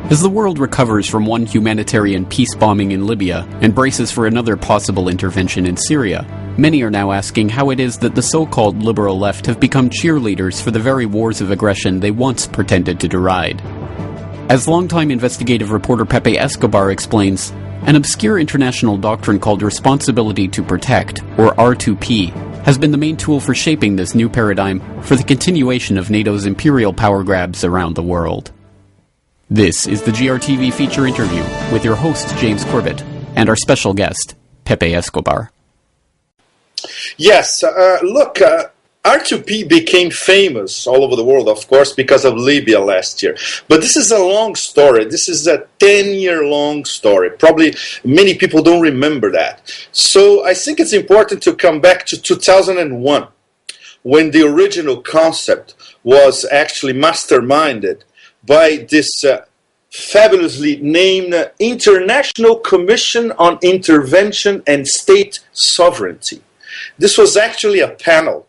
As the world recovers from one humanitarian peace bombing in Libya and braces for another possible intervention in Syria, many are now asking how it is that the so-called liberal left have become cheerleaders for the very wars of aggression they once pretended to deride. As longtime investigative reporter Pepe Escobar explains, an obscure international doctrine called responsibility to protect, or R2P, has been the main tool for shaping this new paradigm for the continuation of NATO's imperial power grabs around the world. This is the GRTV feature interview with your host, James Corbett, and our special guest, Pepe Escobar. Yes, R2P became famous all over the world, of course, because of Libya last year. But this is a long story. This is a 10-year-long story. Probably many people don't remember that. So I think it's important to come back to 2001, when the original concept was actually masterminded by this fabulously named International Commission on Intervention and State Sovereignty. This was actually a panel.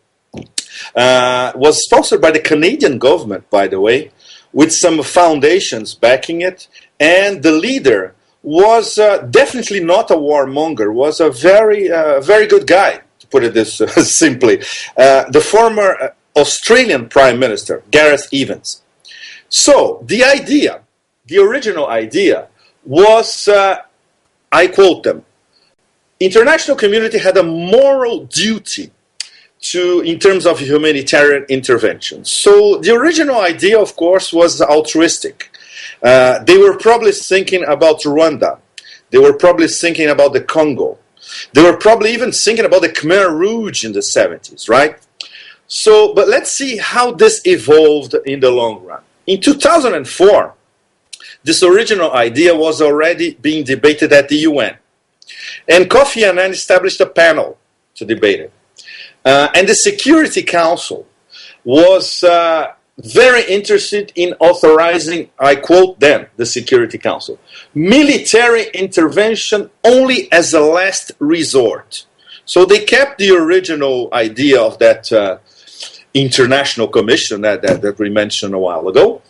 Was sponsored by the Canadian government, by the way, with some foundations backing it. And the leader was definitely not a warmonger, was a very good guy, to put it this simply. The former Australian Prime Minister, Gareth Evans. So, the original idea was, I quote them, international community had a moral duty in terms of humanitarian intervention. So, the original idea, of course, was altruistic. They were probably thinking about Rwanda. They were probably thinking about the Congo. They were probably even thinking about the Khmer Rouge in the 70s, right? So, but let's see how this evolved in the long run. In 2004, this original idea was already being debated at the UN. And Kofi Annan established a panel to debate it. And the Security Council was very interested in authorizing, I quote them, the Security Council, military intervention only as a last resort. So they kept the original idea of that international commission that we mentioned a while ago.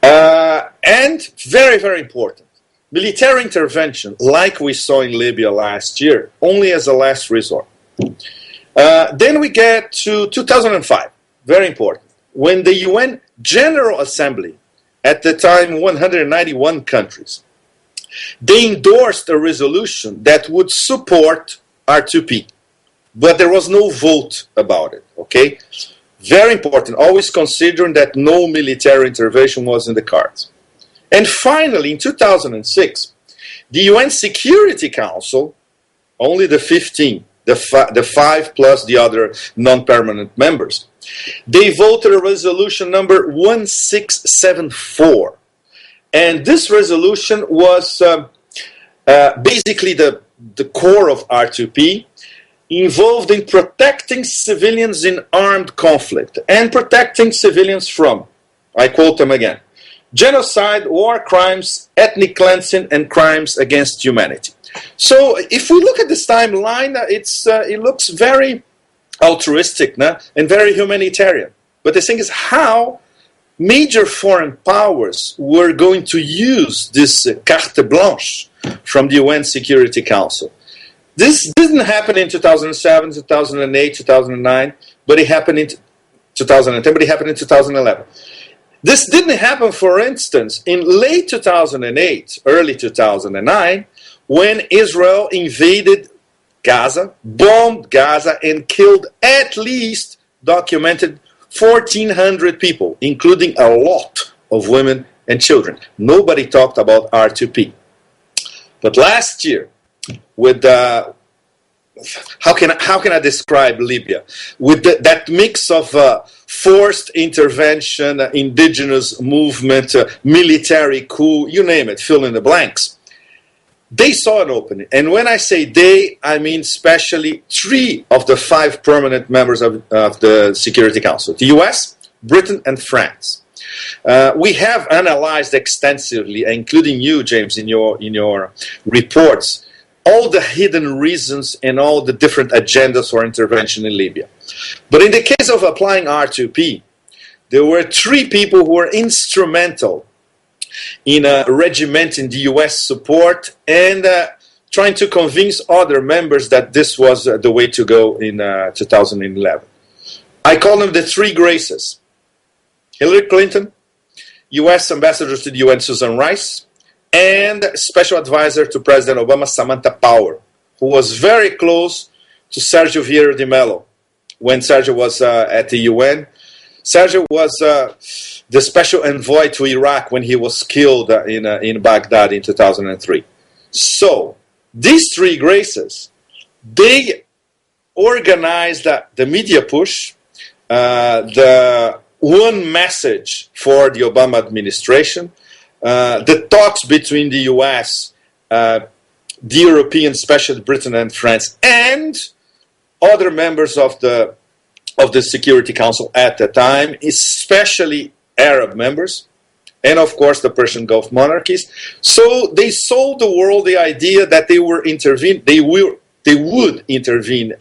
And very important, military intervention, like we saw in Libya last year, only as a last resort. Then we get to 2005, very important, when the UN General Assembly, at the time 191 countries, they endorsed a resolution that would support R2P, but there was no vote about it, okay? Very important, always considering that no military intervention was in the cards. And finally, in 2006, the UN Security Council, only the 15, the 5 plus the other non-permanent members, they voted a resolution number 1674. And this resolution was basically the core of R2P, involved in protecting civilians in armed conflict and protecting civilians from, I quote them again, genocide, war crimes, ethnic cleansing, and crimes against humanity. So if we look at this timeline, it looks very altruistic and very humanitarian. But the thing is how major foreign powers were going to use this carte blanche from the UN Security Council. This didn't happen in 2007, 2008, 2009, but it happened in 2010, but it happened in 2011. This didn't happen, for instance, in late 2008, early 2009, when Israel invaded Gaza, bombed Gaza, and killed at least, documented, 1,400 people, including a lot of women and children. Nobody talked about R2P. But last year, with how can I describe Libya? With that mix of forced intervention, indigenous movement, military coup, you name it, fill in the blanks. They saw an opening. And when I say they, I mean especially 3 of the 5 permanent members of the Security Council, the US, Britain, and France. We have analyzed extensively, including you, James, in your reports, all the hidden reasons and all the different agendas for intervention in Libya. But in the case of applying R2P, there were 3 people who were instrumental in regimenting the U.S. support and trying to convince other members that this was the way to go in 2011. I call them the three graces. Hillary Clinton, U.S. Ambassador to the UN Susan Rice, and Special Advisor to President Obama Samantha Power, who was very close to Sergio Vieira de Mello when Sergio was at the UN. Sergio was the special envoy to Iraq when he was killed in Baghdad in 2003. So, these three graces, they organized the media push, the one message for the Obama administration, the talks between the U.S., the European, especially Britain and France, and other members of the Security Council at the time, especially Arab members, and of course the Persian Gulf monarchies. So they sold the world the idea that they would intervene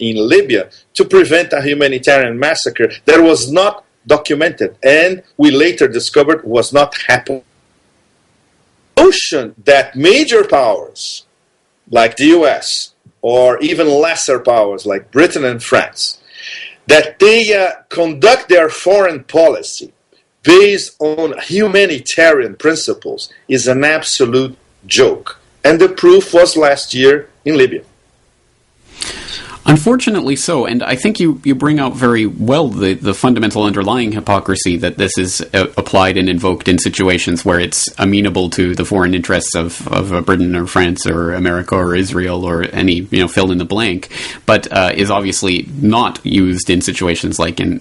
in Libya to prevent a humanitarian massacre that was not documented, and we later discovered was not happening. The notion that major powers like the US or even lesser powers like Britain and France, that they conduct their foreign policy based on humanitarian principles is an absolute joke. And the proof was last year in Libya. Unfortunately so, and I think you bring out very well the fundamental underlying hypocrisy that this is applied and invoked in situations where it's amenable to the foreign interests of Britain or France or America or Israel or any, fill in the blank, but is obviously not used in situations like in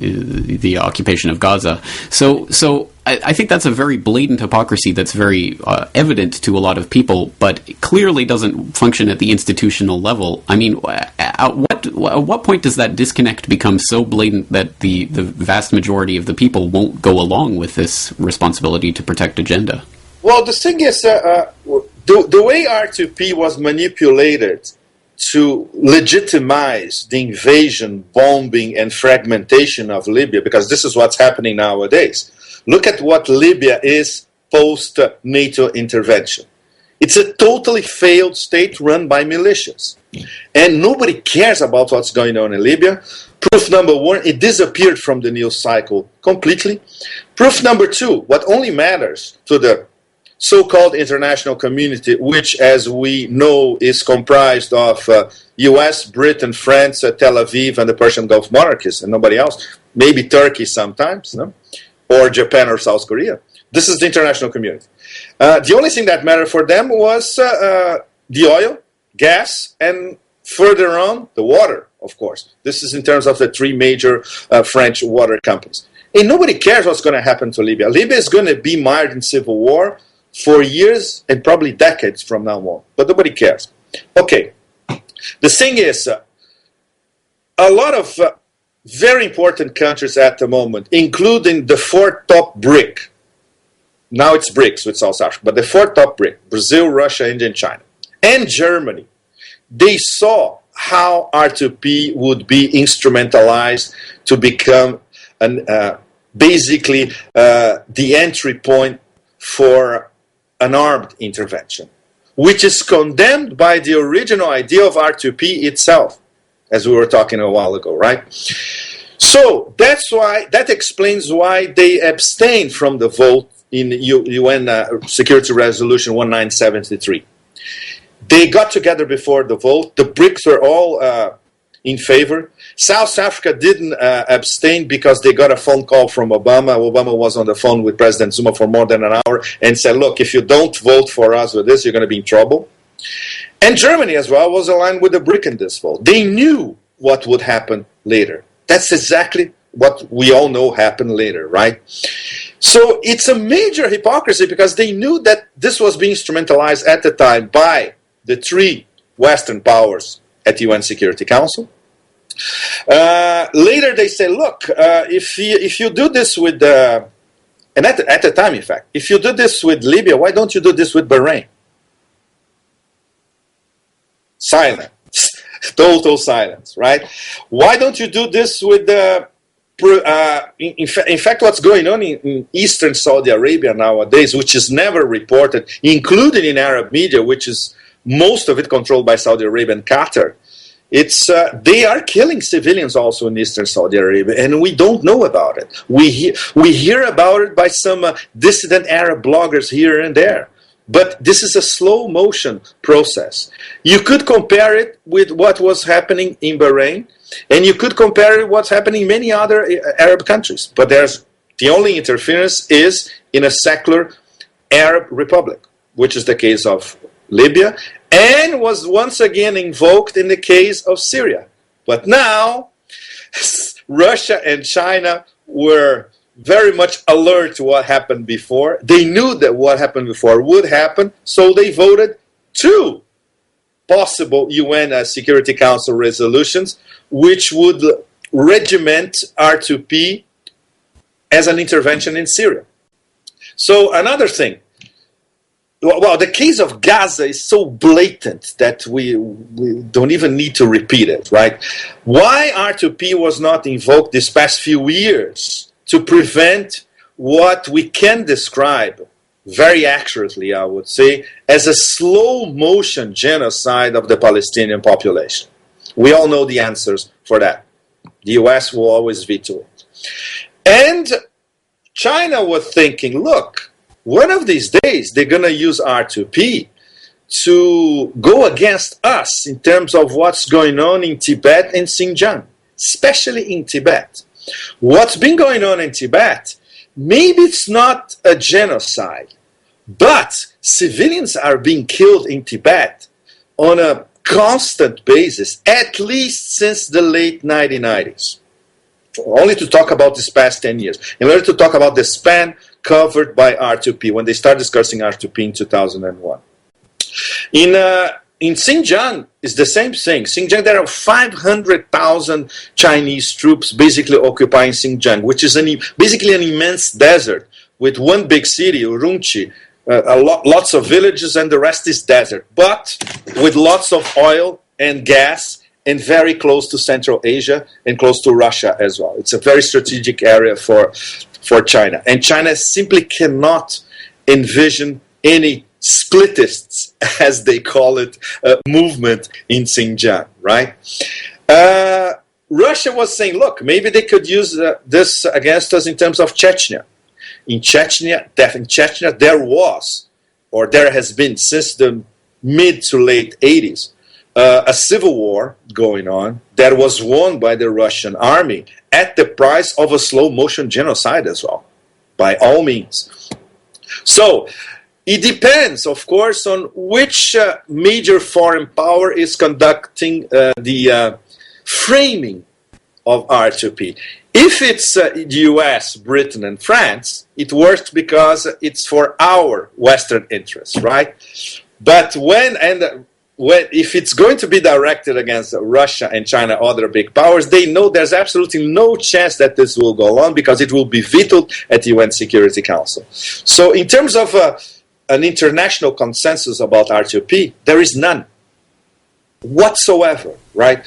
the occupation of Gaza. So I think that's a very blatant hypocrisy that's very evident to a lot of people, but clearly doesn't function at the institutional level. I mean, at what point does that disconnect become so blatant that the vast majority of the people won't go along with this responsibility to protect agenda? Well, the thing is, the way R2P was manipulated to legitimize the invasion, bombing, and fragmentation of Libya, because this is what's happening nowadays. Look at what Libya is post-NATO intervention. It's a totally failed state run by militias. And nobody cares about what's going on in Libya. Proof number one, it disappeared from the news cycle completely. Proof number two, what only matters to the so-called international community, which, as we know, is comprised of US, Britain, France, Tel Aviv, and the Persian Gulf monarchies, and nobody else. Maybe Turkey sometimes, no? Or Japan or South Korea. This is the international community. The only thing that mattered for them was the oil, gas, and further on, the water, of course. This is in terms of the three major French water companies. And nobody cares what's going to happen to Libya. Libya is going to be mired in civil war for years and probably decades from now on. But nobody cares. Okay. The thing is, a lot of very important countries at the moment, including the four top BRIC. Now it's BRICS with South Africa, but the four top BRIC, Brazil, Russia, India, and China, and Germany, they saw how R2P would be instrumentalized to become basically the entry point for an armed intervention, which is condemned by the original idea of R2P itself, as we were talking a while ago, right? So that explains why they abstained from the vote in UN Security Resolution 1973. They got together before the vote. The BRICS were all in favor. South Africa didn't abstain because they got a phone call from Obama. Obama was on the phone with President Zuma for more than an hour and said, look, if you don't vote for us with this, you're going to be in trouble. And Germany as well was aligned with the BRIC in this vote. They knew what would happen later. That's exactly what we all know happened later, right? So it's a major hypocrisy because they knew that this was being instrumentalized at the time by the three Western powers at the UN Security Council. Later they say, look, if you do this with, and at the time, in fact, if you do this with Libya, why don't you do this with Bahrain? Silence. Total silence, right? Why don't you do this with in fact, what's going on in eastern Saudi Arabia nowadays, which is never reported, including in Arab media, which is most of it controlled by Saudi Arabia and Qatar, they are killing civilians also in eastern Saudi Arabia, and we don't know about it. We hear about it by some dissident Arab bloggers here and there. But this is a slow motion process. You could compare it with what was happening in Bahrain, and you could compare it with what's happening in many other Arab countries. But the only interference is in a secular Arab republic, which is the case of Libya, and was once again invoked in the case of Syria. But now, Russia and China were very much alert to what happened before. They knew that what happened before would happen, so they voted 2 possible UN Security Council resolutions, which would regiment R2P as an intervention in Syria. So another thing, well, the case of Gaza is so blatant that we don't even need to repeat it, right? Why R2P was not invoked these past few years to prevent what we can describe very accurately, I would say, as a slow-motion genocide of the Palestinian population? We all know the answers for that. The US will always veto it. And China was thinking, look, one of these days they're going to use R2P to go against us in terms of what's going on in Tibet and Xinjiang, especially in Tibet. What's been going on in Tibet, maybe it's not a genocide, but civilians are being killed in Tibet on a constant basis, at least since the late 1990s. Only to talk about this past 10 years. In order to talk about the span covered by R2P, when they start discussing R2P in 2001. In Xinjiang, it's the same thing. Xinjiang, there are 500,000 Chinese troops basically occupying Xinjiang, which is basically an immense desert with one big city, Urumqi, lots of villages, and the rest is desert, but with lots of oil and gas, and very close to Central Asia and close to Russia as well. It's a very strategic area for China. And China simply cannot envision any splitists, as they call it, movement in Xinjiang, right? Russia was saying, look, maybe they could use this against us in terms of Chechnya. In Chechnya, there was, or there has been since the mid to late 80s, a civil war going on that was won by the Russian army at the price of a slow-motion genocide as well, by all means. So it depends, of course, on which major foreign power is conducting the framing of R2P. If it's the US, Britain, and France, it works because it's for our Western interests, right? But if it's going to be directed against Russia and China, other big powers, they know there's absolutely no chance that this will go on because it will be vetoed at the UN Security Council. So in terms of an international consensus about R2P, there is none whatsoever, right?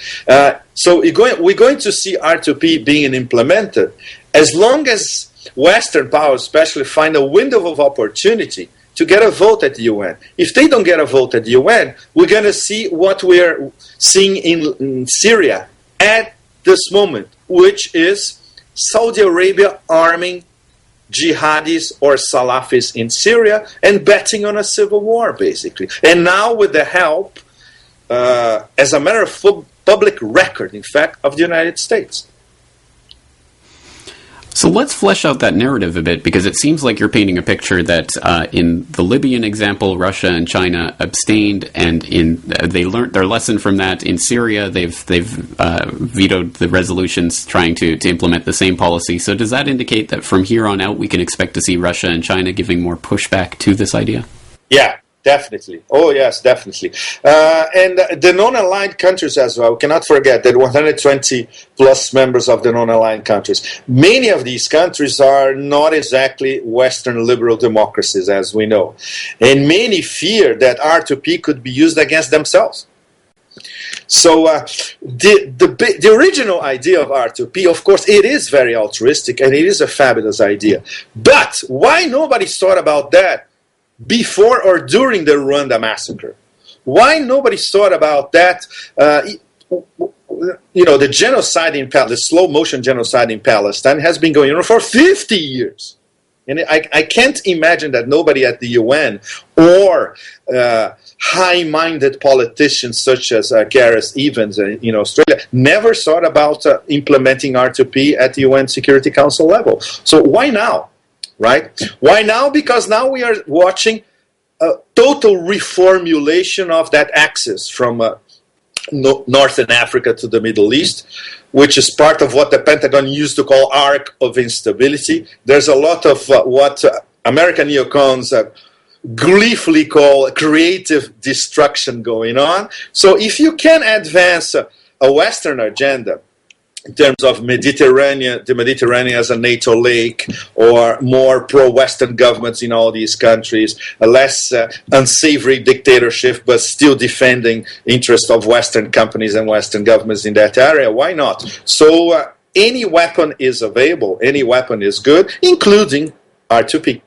So we're going to see R2P being implemented as long as Western powers especially find a window of opportunity to get a vote at the UN. If they don't get a vote at the UN, we're going to see what we're seeing in Syria at this moment, which is Saudi Arabia arming jihadis or Salafis in Syria and betting on a civil war, basically. And now with the help, as a matter of public record, in fact, of the United States. So let's flesh out that narrative a bit, because it seems like you're painting a picture that in the Libyan example, Russia and China abstained, and they learned their lesson from that. In Syria, they've vetoed the resolutions trying to implement the same policy. So does that indicate that from here on out we can expect to see Russia and China giving more pushback to this idea? Yeah. Definitely. Oh, yes, definitely. And the non-aligned countries as well. We cannot forget that 120 plus members of the non-aligned countries. Many of these countries are not exactly Western liberal democracies, as we know. And many fear that R2P could be used against themselves. So the original idea of R2P, of course, it is very altruistic and it is a fabulous idea. But why nobody thought about that before or during the Rwanda massacre? Why nobody thought about that? The genocide in Palestine, the slow motion genocide in Palestine, has been going on for 50 years. And I can't imagine that nobody at the UN or high-minded politicians such as Gareth Evans in Australia never thought about implementing R2P at the UN Security Council level. So why now, right? Why now? Because now we are watching a total reformulation of that axis from Northern Africa to the Middle East, which is part of what the Pentagon used to call arc of instability. There's a lot of what American neocons gleefully call creative destruction going on. So if you can advance a Western agenda in terms of the Mediterranean as a NATO lake, or more pro-Western governments in all these countries, a less unsavory dictatorship, but still defending interests of Western companies and Western governments in that area, why not? So any weapon is available, any weapon is good, including R2P.